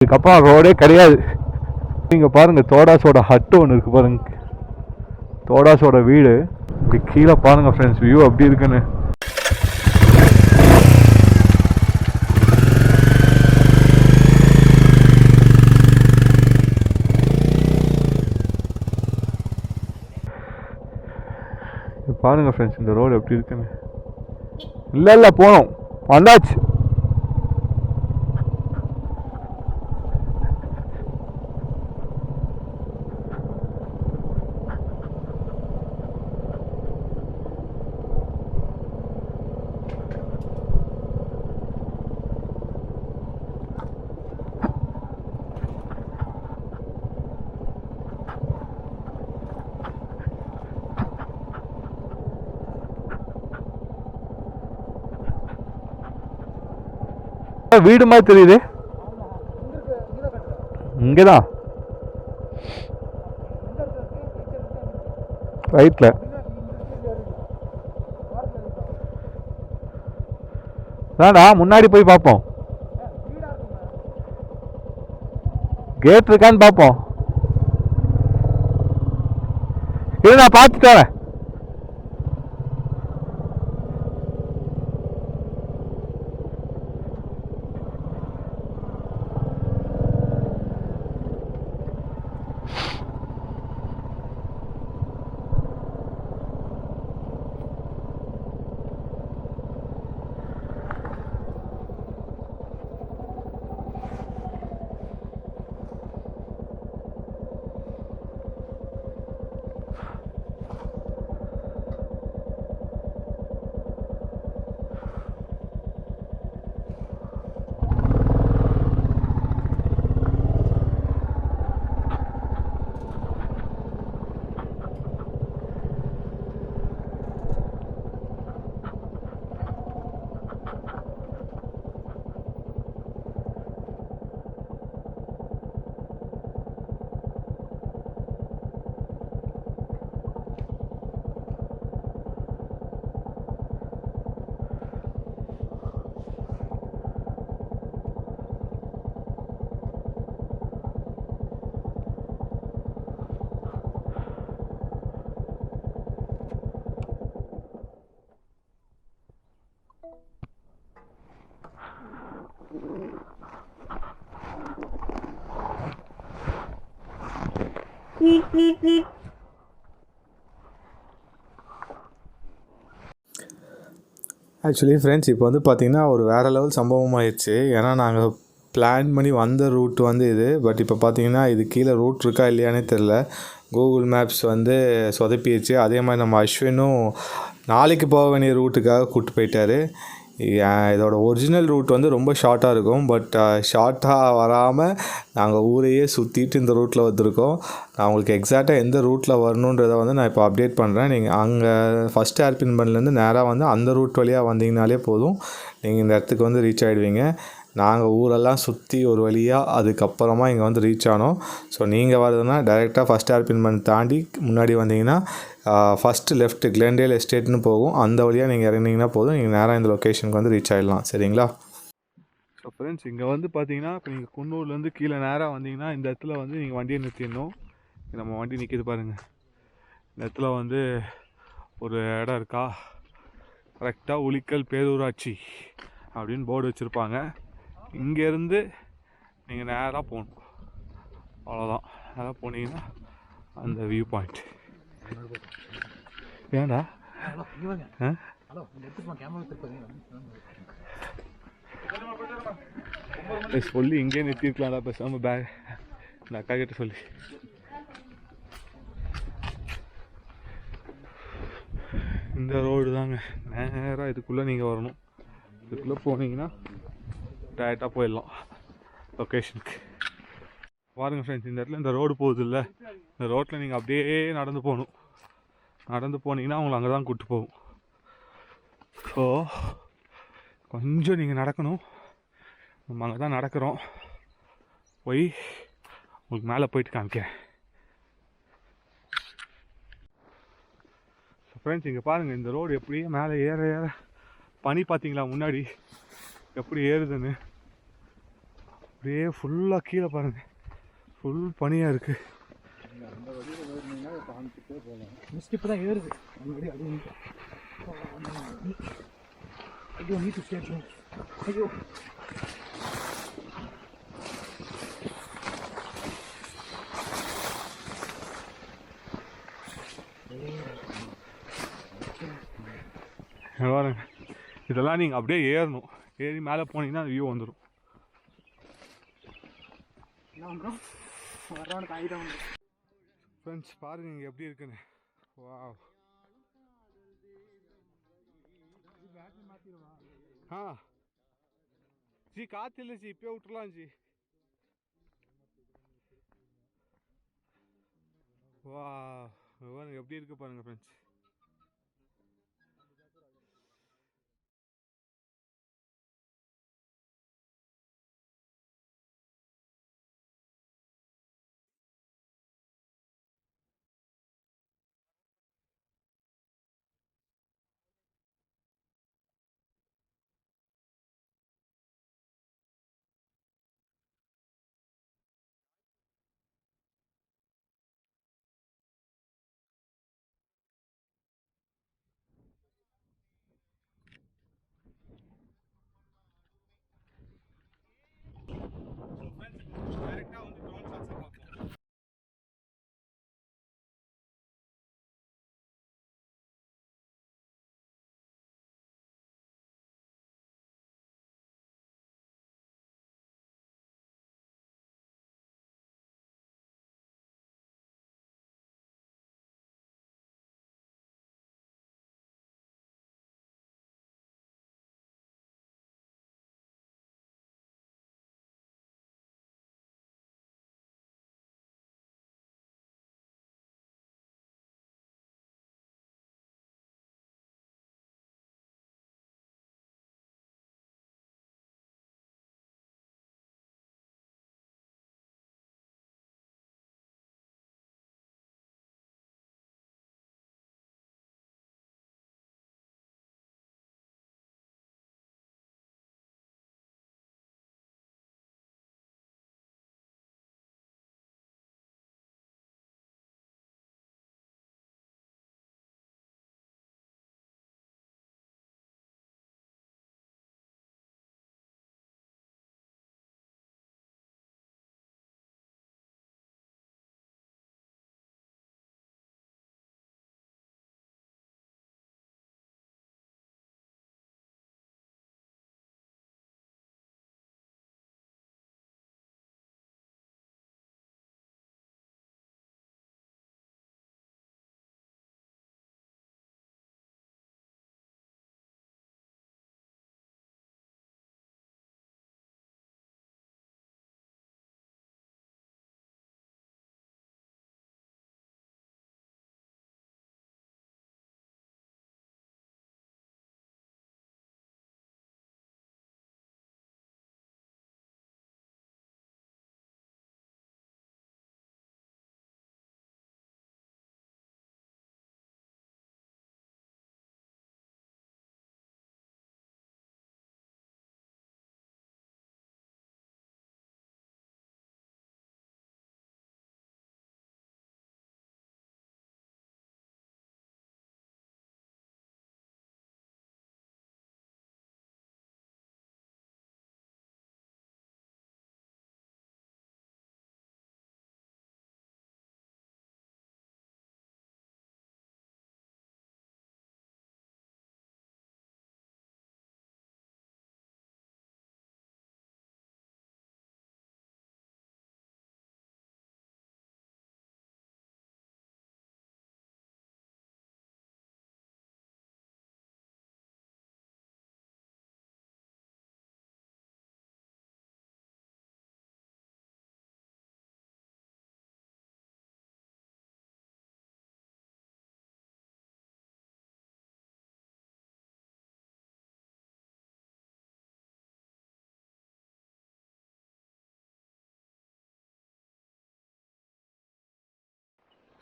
இதுக்கப்புறம் ரோடே கிடையாது. நீங்கள் பாருங்கள், தோடாஸோட ஹட்டு ஒன்று இருக்குது பாருங்க, தோடாஸோட வீடு. இப்படி கீழே பாருங்கள் ஃப்ரெண்ட்ஸ், வியூ அப்படி இருக்குன்னு. பாருங்கள் ஃப்ரெண்ட்ஸ், இந்த ரோடு எப்படி இருக்குன்னு. இல்லை போனோம், வந்தாச்சு. வீடு மாதிரி தெரியுது, இங்கதான் ரைட்ல. வேண்டா, முன்னாடி போய் பார்ப்போம், கேட் இருக்கான்னு பார்ப்போம். இது நான் பார்த்துட்டு வரேன். ஆக்சுவலி ஃப்ரெண்ட்ஸ், இப்போ வந்து பார்த்திங்கன்னா ஒரு வேறு லெவல் சம்பவம் ஆயிடுச்சு. ஏன்னா நாங்கள் பிளான் பண்ணி வந்த ரூட் வந்து இது. பட் இப்போ பார்த்திங்கன்னா இது கீழே ரூட் இருக்கா இல்லையானே தெரில. கூகுள் மேப்ஸ் வந்து சொதப்பிடுச்சு. அதே மாதிரி நம்ம அஸ்வினும் நாளைக்கு போக வேண்டிய ரூட்டுக்காக கூப்பிட்டு போயிட்டார். இதோட ஒரிஜினல் ரூட் வந்து ரொம்ப ஷார்ட்டாக இருக்கும். பட் ஷார்ட்டாக வராமல் நாங்கள் ஊரையே சுற்றிட்டு இந்த ரூட்டில் வந்திருக்கோம். நான் உங்களுக்கு எக்ஸாக்டாக எந்த ரூட்டில் வரணுன்றதை வந்து நான் இப்போ அப்டேட் பண்ணுறேன். நீங்கள் அங்கே ஃபஸ்ட் ஏர்பின் பண்ணலேருந்து நேராக வந்து அந்த ரூட் வழியாக வந்தீங்கனாலே போதும், நீங்கள் இந்த இடத்துக்கு வந்து ரீச் ஆகிடுவீங்க. நாங்கள் ஊரெல்லாம் சுற்றி ஒரு வழியாக அதுக்கப்புறமா இங்கே வந்து ரீச் ஆனோம். ஸோ நீங்கள் வரதுன்னா டைரெக்டாக ஃபஸ்ட் ஏர்பின் பண்ண தாண்டி முன்னாடி வந்தீங்கன்னா ஃபஸ்ட்டு லெஃப்ட் கிளெண்டேல் எஸ்டேட்னு போகும். அந்த வழியாக நீங்கள் இறங்கினீங்கன்னா போதும், நீங்கள் நேராக இந்த லொக்கேஷனுக்கு வந்து ரீச் ஆகிடலாம். சரிங்களா? ஸோ ஃப்ரெண்ட்ஸ், இங்கே வந்து பார்த்தீங்கன்னா இப்போ நீங்கள் குன்னூர்லேருந்து கீழே நேராக வந்தீங்கன்னா இந்த இடத்துல வந்து நீங்கள் வண்டியை நிறுத்திடணும். நம்ம வண்டி நிற்கிது பாருங்கள். இந்த இடத்துல வந்து ஒரு இடம் இருக்கா, கரெக்டாக உளிக்கல் பேரூராட்சி அப்படின்னு போர்டு வச்சுருப்பாங்க. இங்கேருந்து நீங்கள் நேராக போகணும், அவ்வளோதான். நேராக போனீங்கன்னா அந்த வியூ பாயிண்ட். ஏன்டா சொல்லி இங்கே நிறுத்திருக்கலாம்டா, பேசாமல் பேக் இந்த அக்கா கிட்ட சொல்லி. இந்த ரோடு தாங்க, நேராக இதுக்குள்ளே நீங்கள் வரணும். இதுக்குள்ளே போனீங்கன்னா டேரெக்டாக போயிடலாம் லொக்கேஷனுக்கு. பாருங்கள் ஃப்ரெண்ட்ஸ், இந்த இடத்துல இந்த ரோடு போகுது இல்லை, இந்த ரோட்டில் நீங்கள் அப்படியே நடந்து போகணும். நடந்து போனீங்கன்னா அவங்களை அங்கே தான் கூப்பிட்டு போகும். ஸோ கொஞ்சம் நீங்கள் நடக்கணும். நம்ம அங்கே தான் நடக்கிறோம். போய் உங்களுக்கு மேலே போயிட்டு காமிக்கிறேன். ஸோ ஃப்ரெண்ட்ஸ், இங்கே பாருங்கள், இந்த ரோடு எப்படியே மேலே ஏற ஏற பனி பார்த்தீங்களா முன்னாடி எப்படி ஏறுதுன்னு. அப்படியே ஃபுல்லாக கீழே பாருங்கள், ஃபுல் பனியாக இருக்குது. அந்த வழியில் ஏறினீங்கன்னா காமிச்சிட்டே போகலாம். மிஸ்ட் இப்போ தான் ஏறுது. அந்த வழி அப்படியே ஐயோ நீட்டு கேட்கும். ஐயோ பாருங்க, இதெல்லாம் நீங்கள் அப்படியே ஏறணும். ஏறி மேலே போனீங்கன்னா அந்த வியூ வந்துடும். ஃப்ரெண்ட்ஸ் பாருங்க இங்கே எப்படி இருக்குன்னு. வாவ். ஆ ஜி காற்று இல்லை ஜி, இப்போயே விட்டுலாம் ஜி. வா பாருங்க எப்படி இருக்கு பாருங்க ஃப்ரெண்ட்ஸ். டேரெக்டாக வந்து ட்ரோன் ஷாட்ஸை பார்ப்போம்.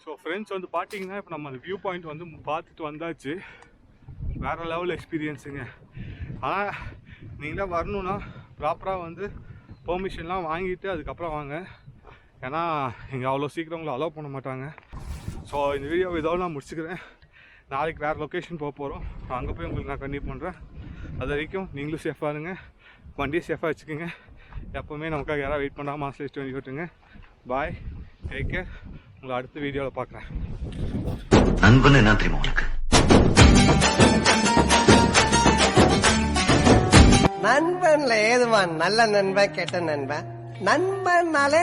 ஸோ ஃப்ரெண்ட்ஸ் வந்து பார்த்தீங்கன்னா இப்போ நம்ம அந்த வியூ பாயிண்ட் வந்து பார்த்துட்டு வந்தாச்சு. வேறு லெவல் எக்ஸ்பீரியன்ஸுங்க. ஆனால் நீங்களாம் வரணுன்னா ப்ராப்பராக வந்து பெர்மிஷன்லாம் வாங்கிட்டு அதுக்கப்புறம் வாங்க. ஏன்னா இங்கே அவ்வளோ சீக்கிரம் உங்களை அலோவ் பண்ண மாட்டாங்க. ஸோ இந்த வீடியோ இதோடு நான் முடிச்சுக்கிறேன். நாளைக்கு வேறு லொக்கேஷன் போக போகிறோம். அங்கே போய் உங்களுக்கு நான் கண்டிப்பாக பண்ணுறேன். அது வரைக்கும் நீங்களும் சேஃபாக இருங்க, வண்டியை சேஃபாக வச்சுக்கோங்க. எப்போவுமே நமக்காக யாராவது வெயிட் பண்ணாமல் மாதம் லிஸ்ட் பண்ணி விட்டுருங்க. பாய், டேக் கேர். உங்களை அடுத்த வீடியோவில் பார்க்குறேன். நண்பன் என்ன தெரியுமா உனக்கு? நண்பன்ல ஏதுவான் நல்ல நண்பன் கெட்ட நண்பன்? நண்பன்னாலே